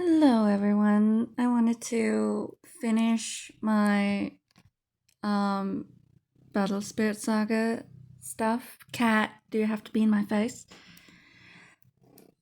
Hello everyone. I wanted to finish my Battle Spirit Saga stuff. Cat, do you have to be in my face?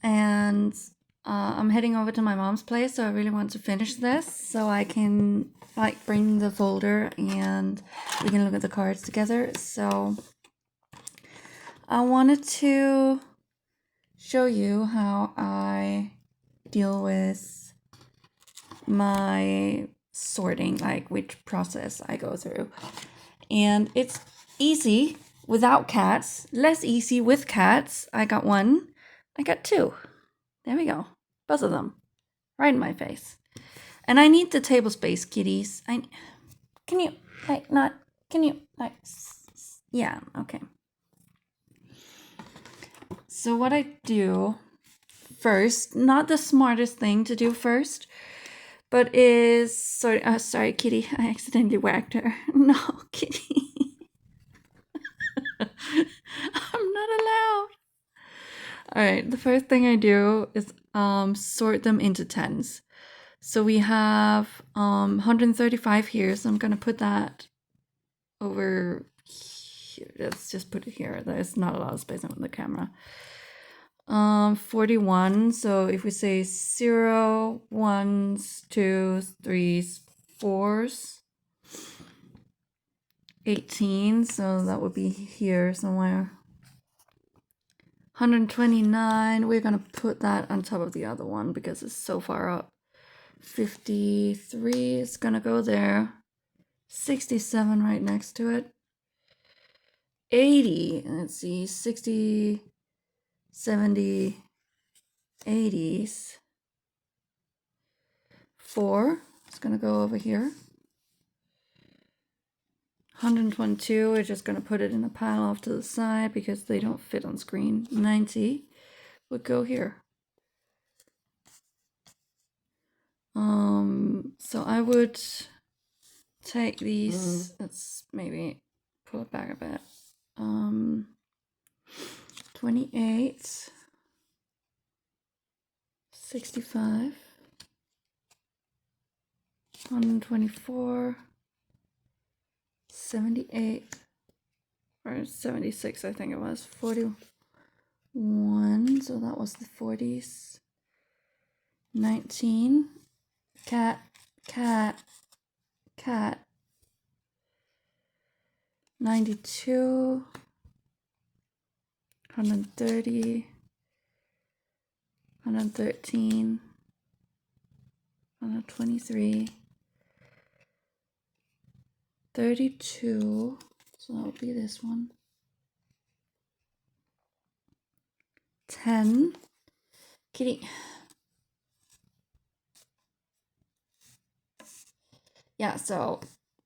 And I'm heading over to my mom's place, so I really want to finish this so I can bring the folder and we can look at the cards together. So I wanted to show you how I deal with my sorting, like which process I go through. And it's easy without cats, less easy with cats. I got one, I got two. There we go. Both of them. Right in my face. And I need the table space, kitties. Yeah, okay. So what I do first, not the smartest thing to do first, but is sorry, kitty. I accidentally whacked her. No, kitty. I'm not allowed. All right. The first thing I do is sort them into tens. So we have 135 here. So I'm gonna put that over here. Let's just put it here. There's not a lot of space on the camera. 41. So if we say 0, 1s, 2s, 3s, 4s, 18. So that would be here somewhere. 129. We're gonna put that on top of the other one because it's so far up. 53 is gonna go there. 67 right next to it. 80. Let's see. 60. 70, 80s. 4 is going to go over here. 122, we're just going to put it in a pile off to the side because they don't fit on screen. 90 would go here. So I would take these, let's maybe pull it back a bit. 28, 65, 124, 78, or 76, I think it was, 41, so that was the 40s, 19, cat, 92, 130, 113, 123, 32, so that would be this one, 10, kitty. Yeah, so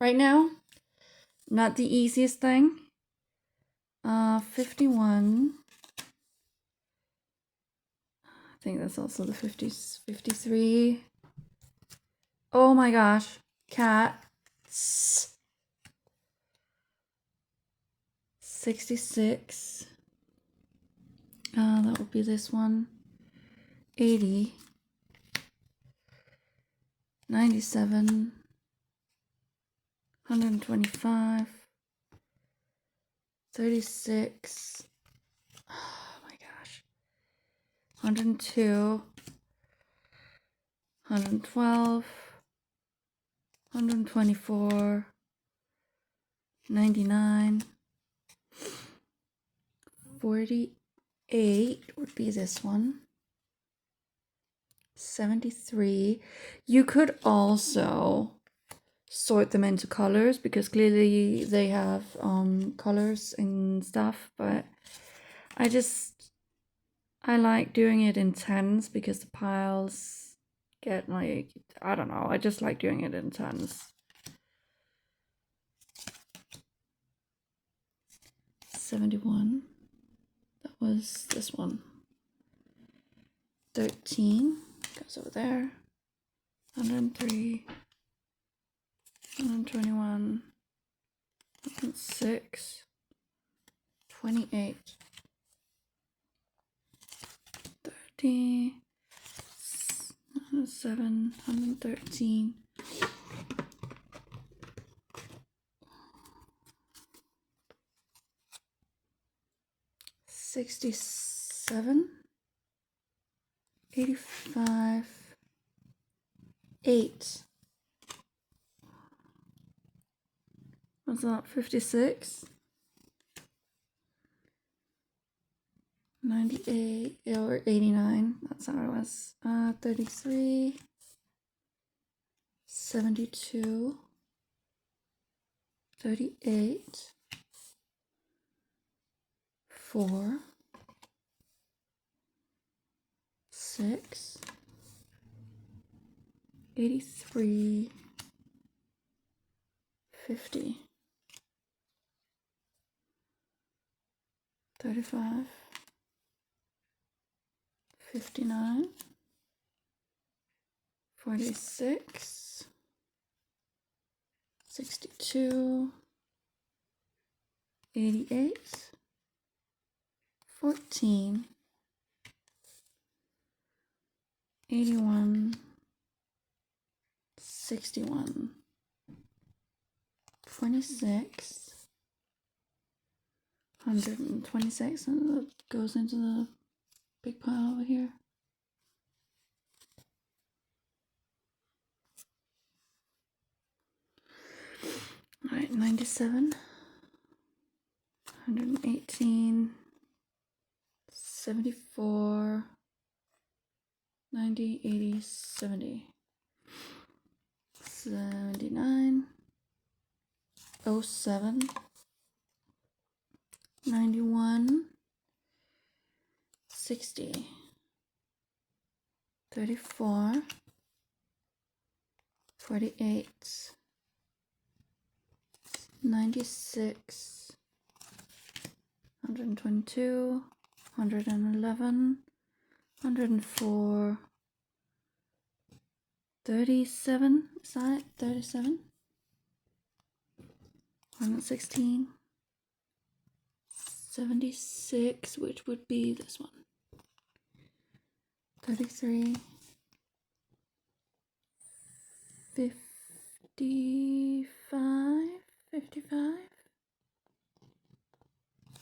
right now, not the easiest thing. 51. I think that's also the 50s. 53. Oh my gosh. Cats. 66. That would be this one. 80. 97. 125. 36. Oh my gosh. 102. 112. 124. 99. 48 would be this one. 73. You could also sort them into colors because clearly they have colors and stuff, but I like doing it in tens because the piles get like, I don't know, I just like doing it in tens. 71. That was this one. 13 goes over there. 103. 121. 106. 28. 30. 107, 113. 67, 85, 8. What's that? 56, 98, or 89. That's how it was. 33, 72, 38, 4, 6, 83, 50, 35, 59, 46, 62, 88, 14, 81, 61, 26, 126, and that goes into the big pile over here. Alright, 97, 118, 74, 90, 80, 70, 79, 07, 91, 60, 34, 48, 96, 122, 111, 104, 37, is that it? 37, 116, 76, which would be this one, 33, 55, 55.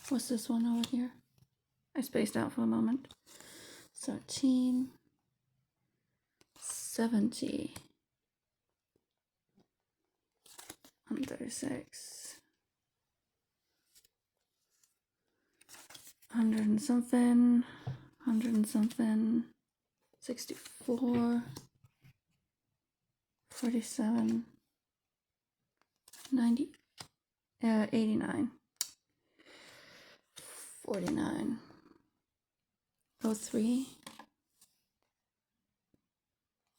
What's this one over here? I spaced out for a moment. 13, 70, 136, 100 and something, 100 and something, 64, 47, 90, 89, 49, 03,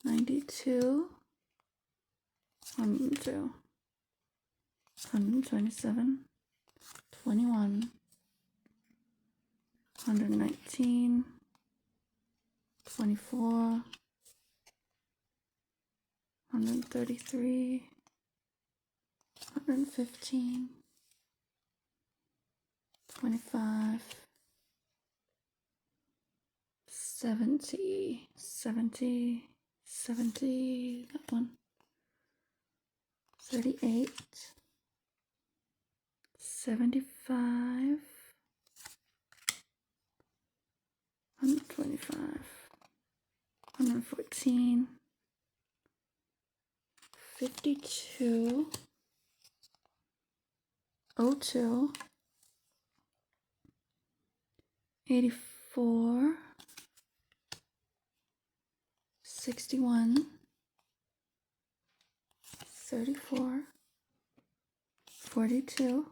92, 102, 127, 21, 119, 24, 133, 115, 25, 70, 70, 70, that one, 38, 75, 125, 114, 52, 02, 84, 61, 34, 42,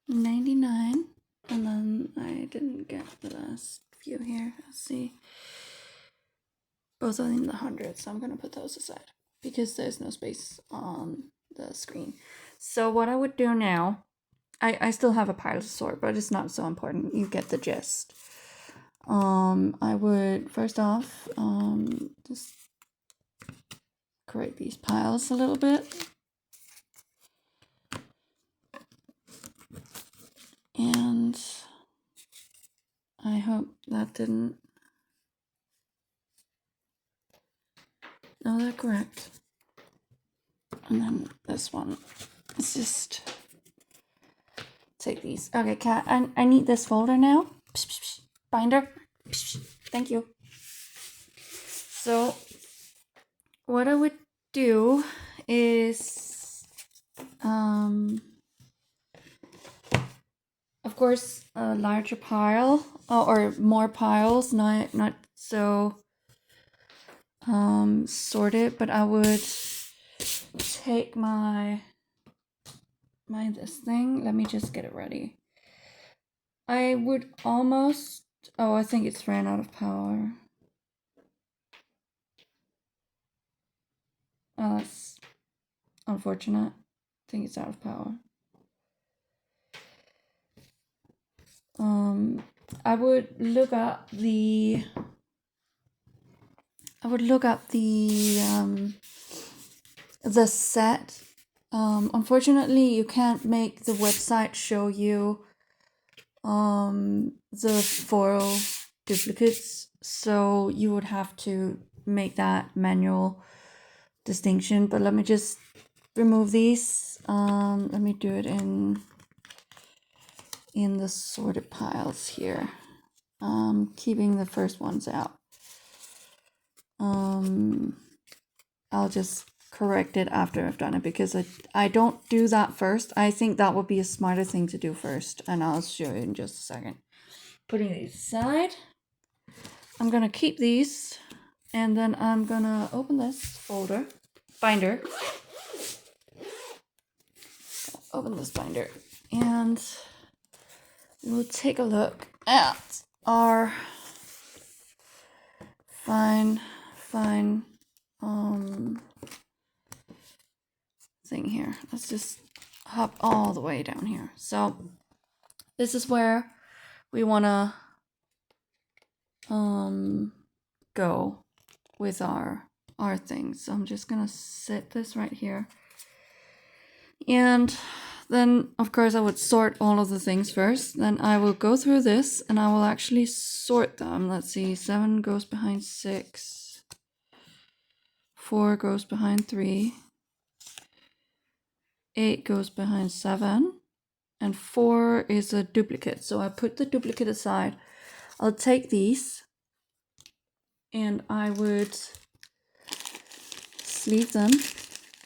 99, and then I didn't get the last few here. Let's see. Both are in the hundreds, so I'm gonna put those aside because there's no space on the screen. So what I would do now, I still have a pile to sort, but it's not so important. You get the gist. I would first off just create these piles a little bit. And I hope that didn't No, they're correct. And then this one. Let's just take these. Okay, cat. I need this folder now. Psh, psh, psh. Binder. Psh, psh. Thank you. So what I would do is, of course, a larger pile or more piles, not so sorted, but I would take my this thing. Let me just get it ready. I would almost, oh, I think it's ran out of power. Oh, that's unfortunate. I think it's out of power. I would look up the set. Unfortunately, you can't make the website show you the foil duplicates, so you would have to make that manual distinction. But let me just remove these. Let me do it in the sorted piles here. Keeping the first ones out. I'll just correct it after I've done it, because I don't do that first. I think that would be a smarter thing to do first, and I'll show you in just a second. Putting these aside, I'm gonna keep these, and then I'm gonna open this binder. Open this binder, and we'll take a look at our fine thing here. Let's just hop all the way down here. So this is where we want to go with our things. So I'm just gonna set this right here, and then of course I would sort all of the things first. Then I will go through this and I will actually sort them. Let's see, 7 goes behind 6, 4 goes behind 3, 8 goes behind 7, and 4 is a duplicate. So I put the duplicate aside. I'll take these and I would sleeve them,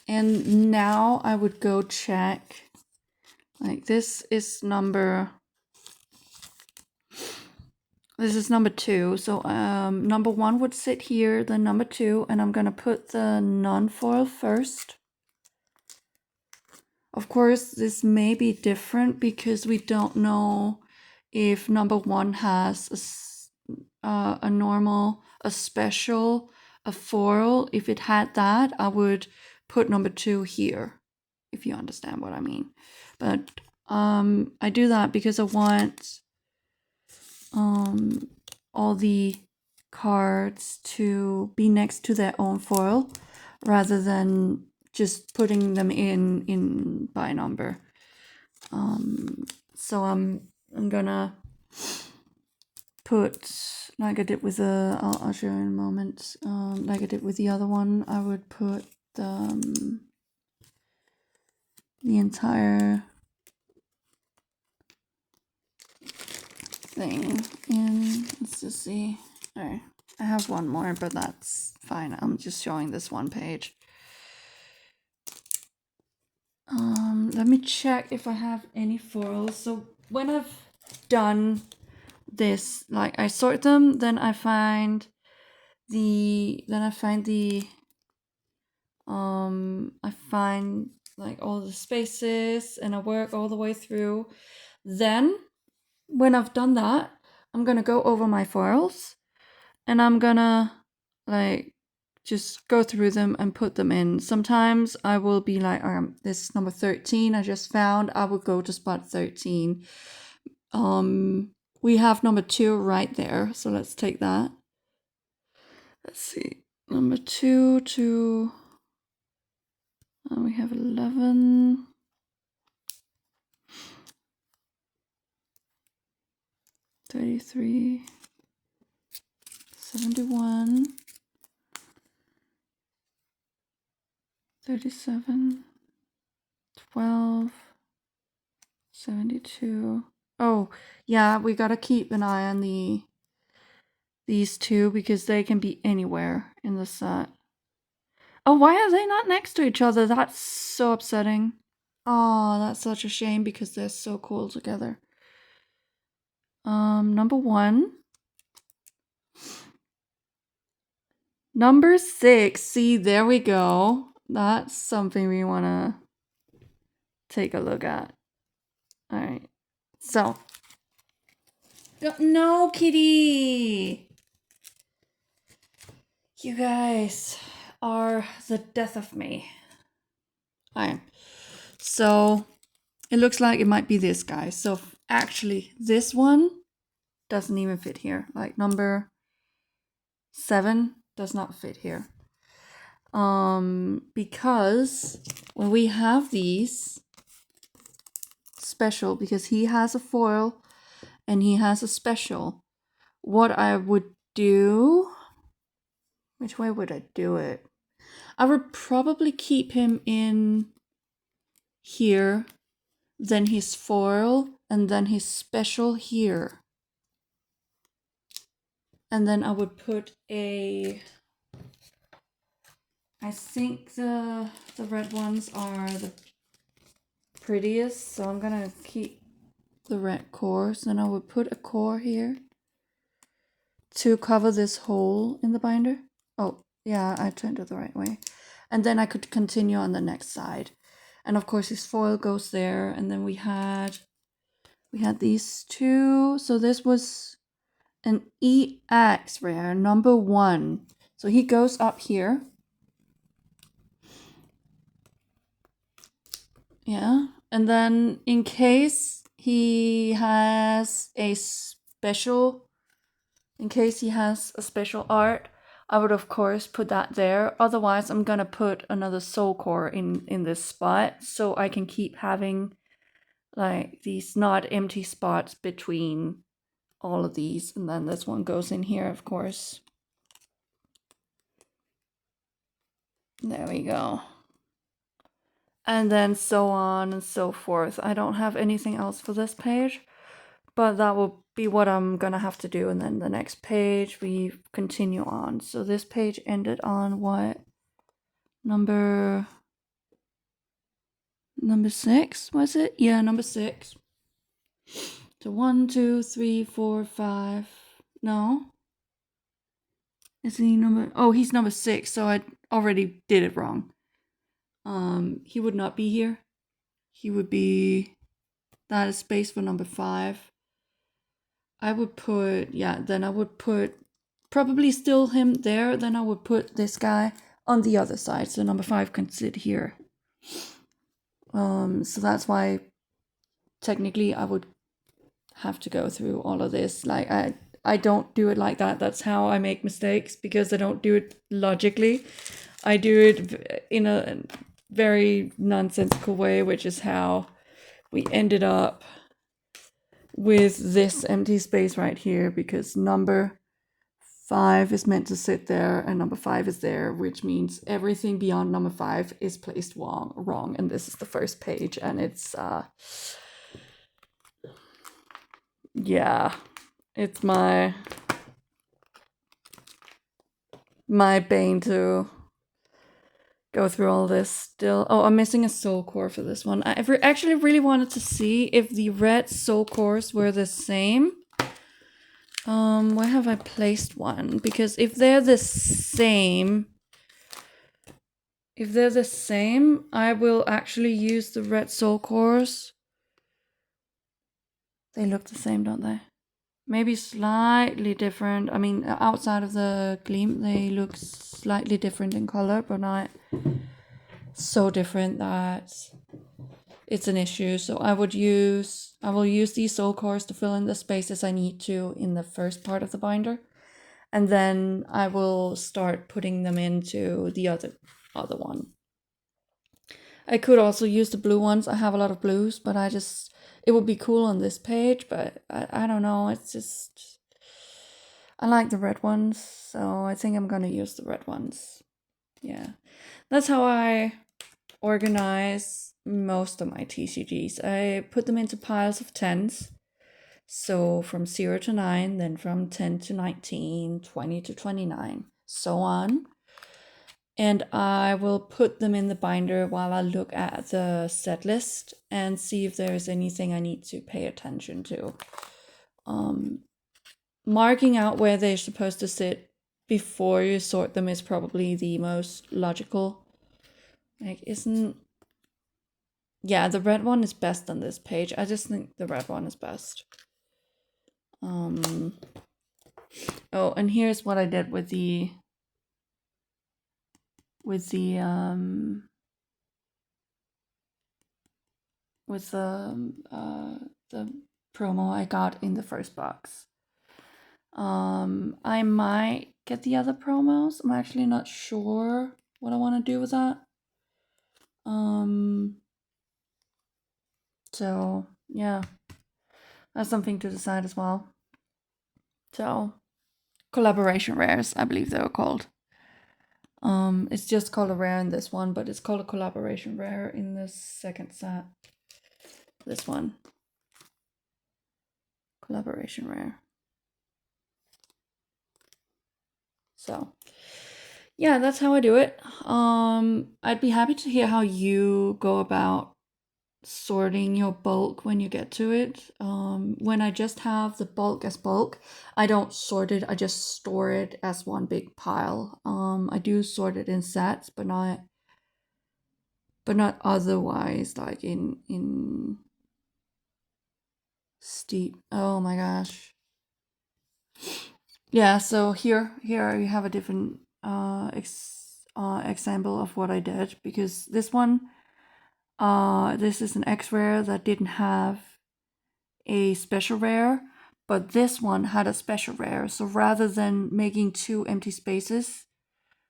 and now I would go check, like this is number 2, so number 1 would sit here, then number 2, and I'm gonna put the non-foil first. Of course, this may be different because we don't know if number 1 has a normal, a special, a foil. If it had that, I would put number 2 here, if you understand what I mean. But I do that because I want all the cards to be next to their own foil rather than just putting them in by number. So I'm gonna put, like I did with the, I'll show you in a moment, like I did with the other one, I would put the entire thing in. Let's just see. Alright, I have one more, but that's fine. I'm just showing this one page. Let me check if I have any foils. So when I've done this, like I sort them, then I find I find like all the spaces, and I work all the way through. Then when I've done that, I'm gonna go over my foils, and I'm gonna like just go through them and put them in. Sometimes I will be like, this is number 13 I just found. I will go to spot 13. We have number 2 right there, so let's take that. Let's see, number 2 to, we have 11. $33, $71, 37, 12, 72. Oh, yeah, we gotta keep an eye on these two because they can be anywhere in the set. Oh, why are they not next to each other? That's so upsetting. Oh, that's such a shame because they're so cool together. Number 1. Number 6. See, there we go. That's something we want to take a look at. All right. So. No, kitty! You guys are the death of me. Alright. So, it looks like it might be this guy. So, actually, this one doesn't even fit here. Like, number 7 does not fit here. Because when we have these special, because he has a foil and he has a special, what I would do, which way would I do it? I would probably keep him in here, then his foil, and then his special here. And then I would put a, I think the red ones are the prettiest, so I'm gonna keep the red cores. Then I would put a core here to cover this hole in the binder. Oh, yeah, I turned it the right way. And then I could continue on the next side. And of course his foil goes there. And then we had these two. So this was an EX rare, number 1. So he goes up here. Yeah. And then in case he has a special, art, I would of course put that there. Otherwise, I'm gonna put another soul core in this spot so I can keep having like these not empty spots between all of these. And then this one goes in here, of course. There we go. And then so on and so forth. I don't have anything else for this page, but that will be what I'm gonna have to do. And then the next page we continue on. So this page ended on what? Number 6, was it? Yeah, number 6. So 1, 2, 3, 4, 5. No. Is he number? Oh, he's number 6. So I already did it wrong. He would not be here. He would be. That is space for number 5. I would put, yeah, then I would put probably still him there. Then I would put this guy on the other side. So number 5 can sit here. So that's why technically I would have to go through all of this. Like I don't do it like that. That's how I make mistakes, because I don't do it logically. I do it in a very nonsensical way, which is how we ended up with this empty space right here, because number 5 is meant to sit there and number 5 is there, which means everything beyond number 5 is placed wrong. And this is the first page, and it's yeah, it's my bane to go through all this still. Oh, I'm missing a soul core for this one. I actually really wanted to see if the red soul cores were the same. Where have I placed one? Because if they're the same, I will actually use the red soul cores. They look the same, don't they? Maybe slightly different. I mean, outside of the gleam, they look slightly different in color, but not so different that it's an issue. So I will use these soul cores to fill in the spaces I need to in the first part of the binder. And then I will start putting them into the other one. I could also use the blue ones. I have a lot of blues, but it would be cool on this page, but I don't know. It's just, I like the red ones, so I think I'm gonna use the red ones. Yeah, that's how I organize most of my TCGs. I put them into piles of 10s. So from 0 to 9, then from 10 to 19, 20 to 29, so on. And I will put them in the binder while I look at the set list and see if there's anything I need to pay attention to. Marking out where they're supposed to sit before you sort them is probably the most logical. Like, yeah, the red one is best on this page. I just think the red one is best. Oh, and here's what I did with the promo I got in the first box. I might get the other promos. I'm actually not sure what I want to do with that. So yeah, that's something to decide as well. So collaboration rares, I believe they were called. It's just called a rare in this one, but it's called a collaboration rare in the second set. This one. Collaboration rare. So yeah, that's how I do it. I'd be happy to hear how you go about sorting your bulk when you get to it. When I just have the bulk as bulk, I don't sort it, I just store it as one big pile. I do sort it in sets, but not otherwise, like in steep. Oh my gosh. Yeah, so here you have a different example of what I did, because this one, this is an X rare that didn't have a special rare, but this one had a special rare. So rather than making 2 empty spaces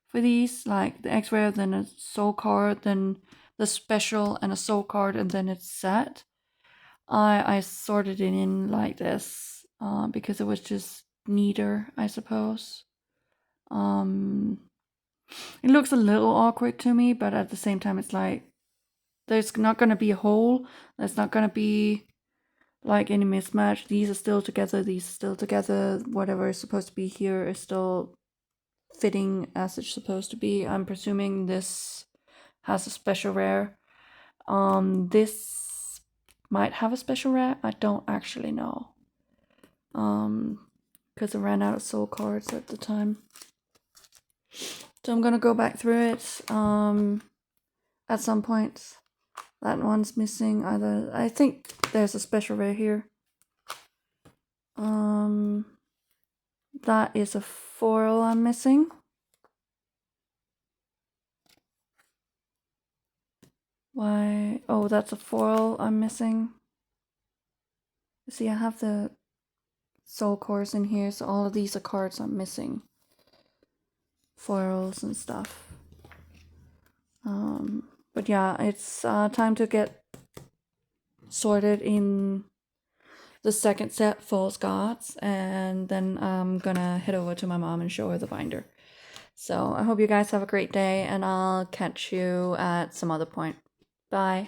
for these, like the X rare, then a soul card, then the special and a soul card, and then it's set, I sorted it in like this, because it was just neater, I suppose. It looks a little awkward to me, but at the same time, it's like there's not gonna be a hole. There's not gonna be like any mismatch. These are still together. These are still together. Whatever is supposed to be here is still fitting as it's supposed to be. I'm presuming this has a special rare. This might have a special rare. I don't actually know. Because I ran out of soul cards at the time. So I'm gonna go back through it. At some point. That one's missing either. I think there's a special rare here. That is a foil I'm missing. Why? Oh, that's a foil I'm missing. See, I have the soul cores in here, so all of these are cards I'm missing. Foils and stuff. But yeah, it's time to get sorted in the second set, False Gods, and then I'm gonna head over to my mom and show her the binder. So I hope you guys have a great day, and I'll catch you at some other point. Bye.